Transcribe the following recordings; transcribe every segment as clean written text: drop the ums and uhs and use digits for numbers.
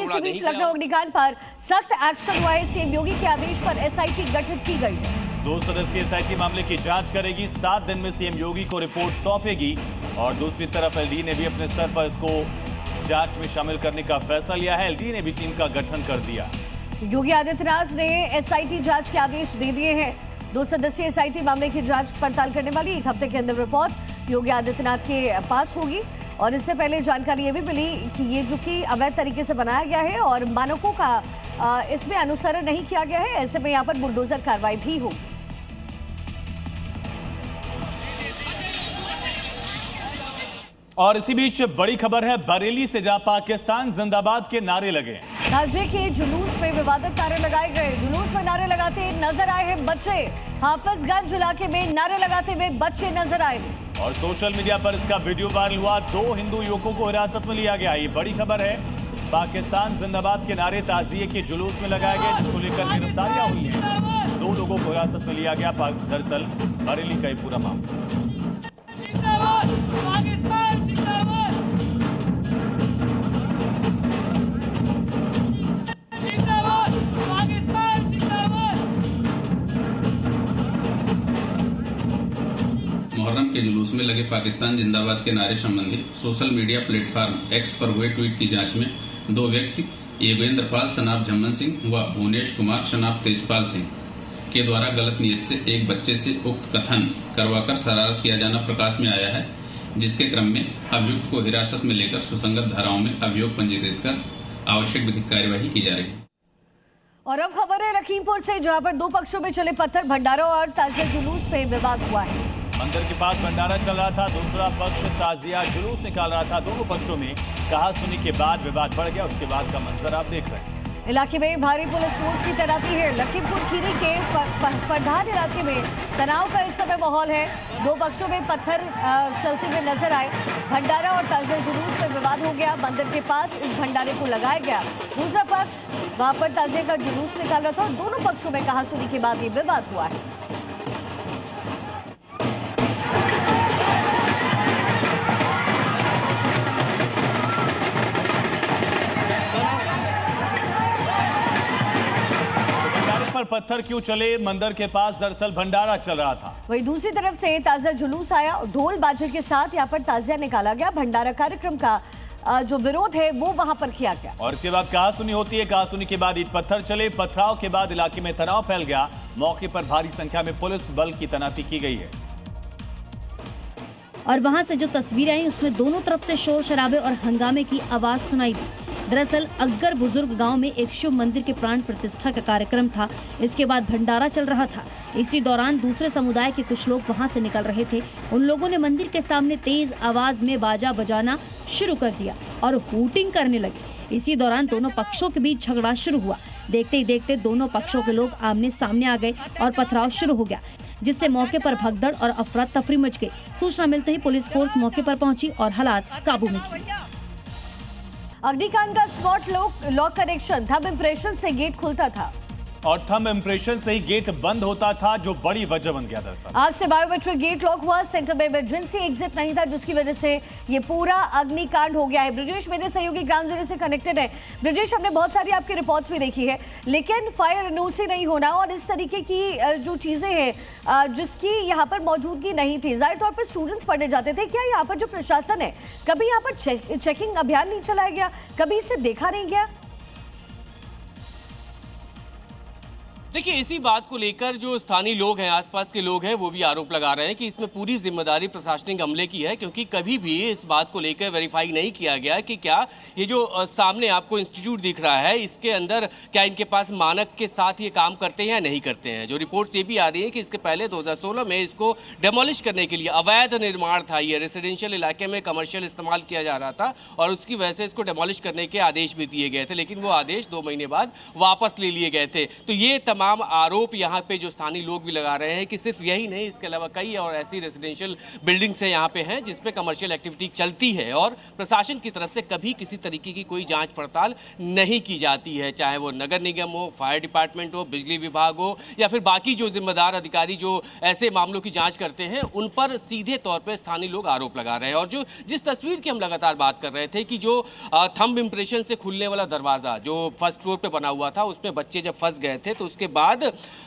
इसी बीच लखनऊ अग्निकांड पर सख्त एक्शन हुआ है। सीएम योगी के आदेश पर एसआईटी गठित की गई है। 2 सदस्यीय एसआईटी मामले की जांच करेगी। 7 दिन में सीएम योगी को रिपोर्ट सौंपेगी। और दूसरी तरफ एलडी ने भी अपने स्तर पर इसको जांच में शामिल करने का फैसला लिया है। एलडी ने भी टीम का गठन कर दिया। योगी आदित्यनाथ ने एसआईटी जांच के आदेश दे दिए हैं। 2 सदस्यीय एसआईटी मामले की जांच पड़ताल करने वाली 1 हफ्ते के अंदर रिपोर्ट योगी आदित्यनाथ के पास होगी। और इससे पहले जानकारी ये भी मिली कि ये जो कि अवैध तरीके से बनाया गया है और मानकों का इसमें अनुसरण नहीं किया गया है। ऐसे में यहाँ पर बुलडोजर कार्रवाई भी होगी। और इसी बीच बड़ी खबर है, बरेली से जा पाकिस्तान जिंदाबाद के नारे लगे। ताजिए के जुलूस में विवादित नारे लगाए गए। जुलूस में नारे लगाते नजर आए हैं बच्चे। हाफिजगंज इलाके में नारे लगाते हुए बच्चे नजर आए। और सोशल मीडिया पर इसका वीडियो वायरल हुआ। 2 हिंदू युवकों को हिरासत में लिया गया। ये बड़ी खबर है। पाकिस्तान जिंदाबाद के नारे ताजिए के जुलूस में लगाए गए, जिसको लेकर गिरफ्तारियां हुई हैं। 2 लोगों को हिरासत में लिया गया। दरअसल बरेली का ये पूरा मामला। मुहर्रम के जुलूस में लगे पाकिस्तान जिंदाबाद के नारे संबंधी सोशल मीडिया प्लेटफॉर्म एक्स पर हुए ट्वीट की जांच में 2 व्यक्ति योगेंद्र पाल सनाब झम्मन सिंह व भुवनेश कुमार सनाब तेजपाल सिंह के द्वारा गलत नियत से एक बच्चे से उक्त कथन करवाकर शरारत किया जाना प्रकाश में आया है, जिसके क्रम में अभियुक्त को हिरासत में लेकर सुसंगत धाराओं में अभियोग पंजीकृत कर आवश्यक विधिक कार्यवाही की जा रही है। और अब खबर है लखीमपुर से, जहां पर 2 पक्षों में चले पत्थर भंडारों और ताजिया जुलूस में विवाद हुआ है। मंदिर के पास भंडारा चल रहा था, दूसरा पक्ष ताजिया जुलूस निकाल रहा था। दोनों पक्षों में कहा-सुनी के बाद विवाद बढ़ गया। उसके बाद का मंजर आप देख रहे हैं। इलाके में भारी पुलिस फोर्स की तैनाती है। लखीमपुर खीरी के फरधान इलाके में तनाव का इस समय माहौल है। 2 पक्षों में पत्थर चलते हुए नजर आए। भंडारा और ताजिया जुलूस में विवाद हो गया। मंदिर के पास इस भंडारे को लगाया गया। दूसरा पक्ष वहां पर ताजिया का जुलूस निकाल रहा था और दोनों पक्षों में कहा-सुनी के बाद ये विवाद हुआ है। पर पत्थर क्यों चले? मंदिर के पास दरअसल भंडारा चल रहा था। वहीं दूसरी तरफ से ताजिया जुलूस आया और ढोल बाजे के साथ यहाँ पर ताजिया निकाला गया। भंडारा कार्यक्रम का जो विरोध है वो वहां पर किया गया। और इसके बाद कहा-सुनी होती है। कहा-सुनी के बाद ईंट पत्थर चले। पथराव के बाद इलाके में तनाव फैल गया। मौके पर भारी संख्या में पुलिस बल की तैनाती की गई है। और वहां से जो तस्वीरें आई उसमें दोनों तरफ से शोर शराबे और हंगामे की आवाज सुनाई दी। दरअसल अग्गर बुजुर्ग गांव में एक शिव मंदिर के प्राण प्रतिष्ठा का कार्यक्रम था। इसके बाद भंडारा चल रहा था। इसी दौरान दूसरे समुदाय के कुछ लोग वहां से निकल रहे थे। उन लोगों ने मंदिर के सामने तेज आवाज में बाजा बजाना शुरू कर दिया और हूटिंग करने लगे। इसी दौरान दोनों पक्षों के बीच झगड़ा शुरू हुआ। देखते ही देखते दोनों पक्षों के लोग आमने सामने आ गए और पथराव शुरू हो गया, जिससे मौके पर भगदड़ और अफरा तफरी मच गई। सूचना मिलते ही पुलिस फोर्स मौके पर पहुंची और हालात काबू में किए। अग्निकांड का spot lock connection thumb impression से गेट खुलता था और थंब इंप्रेशन से ही गेट बंद होता था, जो बड़ी वजह बन गया दरअसल। आज से बायोमेट्रिक गेट लॉक हुआ। सेंटर में इमरजेंसी एग्जिट नहीं था, जिसकी वजह से ये पूरा अग्निकांड हो गया है। ब्रिजेश मेरे सहयोगी ग्राउंड जीरो से कनेक्टेड है। ब्रिजेश, हमने बहुत सारी आपकी रिपोर्ट्स भी देखी है, लेकिन फायर एनओसी नहीं होना और इस तरीके की जो चीजें हैं जिसकी यहाँ पर मौजूदगी नहीं थी। जाहिर तौर पर स्टूडेंट्स पढ़ने जाते थे। क्या यहाँ पर जो प्रशासन है, कभी यहाँ पर चेकिंग अभियान नहीं चलाया गया? कभी इसे देखा नहीं गया? देखिए, इसी बात को लेकर जो स्थानीय लोग हैं, आसपास के लोग हैं, वो भी आरोप लगा रहे हैं कि इसमें पूरी जिम्मेदारी प्रशासनिक अमले की है, क्योंकि कभी भी इस बात को लेकर वेरीफाई नहीं किया गया कि क्या ये जो सामने आपको इंस्टीट्यूट दिख रहा है, इसके अंदर क्या इनके पास मानक के साथ ये काम करते हैं या नहीं करते हैं। जो रिपोर्ट्स ये भी आ रही है कि इसके पहले 2016 में इसको डेमोलिश करने के लिए अवैध निर्माण था, ये रेसिडेंशियल इलाके में कमर्शियल इस्तेमाल किया जा रहा था और उसकी वजह से इसको डेमोलिश करने के आदेश भी दिए गए थे, लेकिन वो आदेश 2 महीने बाद वापस ले लिए गए थे। तो ये तमाम तमाम आरोप यहाँ पे जो स्थानीय लोग भी लगा रहे हैं कि सिर्फ यही नहीं, इसके अलावा कई और ऐसी रेजिडेंशियल बिल्डिंग्स हैं यहाँ पे हैं जिसपे कमर्शियल एक्टिविटी चलती है और प्रशासन की तरफ से कभी किसी तरीके की कोई जांच पड़ताल नहीं की जाती है, चाहे वो नगर निगम हो, फायर डिपार्टमेंट हो, बिजली विभाग हो या फिर बाकी जो जिम्मेदार अधिकारी जो ऐसे मामलों की जांच करते हैं, उन पर सीधे तौर पर स्थानीय लोग आरोप लगा रहे हैं। और जो जिस तस्वीर की हम लगातार बात कर रहे थे कि जो थंब इम्प्रेशन से खुलने वाला दरवाजा जो फर्स्ट फ्लोर पे बना हुआ था, उसमें बच्चे जब फंस गए थे तो उसके बाद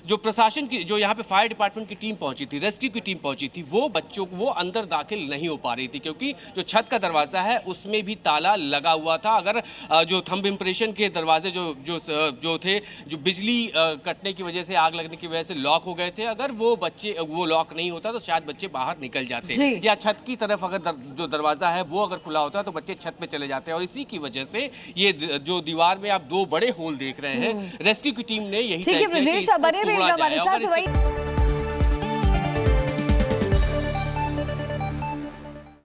जो प्रशासन की, जो यहाँ पे फायर डिपार्टमेंट की टीम पहुंची थी, रेस्क्यू की टीम पहुंची थी, वो बच्चों को वो अंदर दाखिल नहीं हो पा रही थी क्योंकि जो छत का दरवाजा है उसमें भी ताला लगा हुआ था। अगर जो थंब इम्प्रेशन के दरवाजे जो थे, जो बिजली कटने की वजह से, आग लगने की वजह से लॉक हो गए थे, अगर वो लॉक नहीं होता तो शायद बच्चे बाहर निकल जाते, या छत की तरफ अगर जो दरवाजा है वो अगर खुला होता तो बच्चे छत पे चले जाते हैं। और इसी की वजह से ये जो दीवार में आप 2 बड़े होल देख रहे हैं, रेस्क्यू की टीम ने यही ठीक है ब्रजेश, बने रहिएगा हमारे साथ।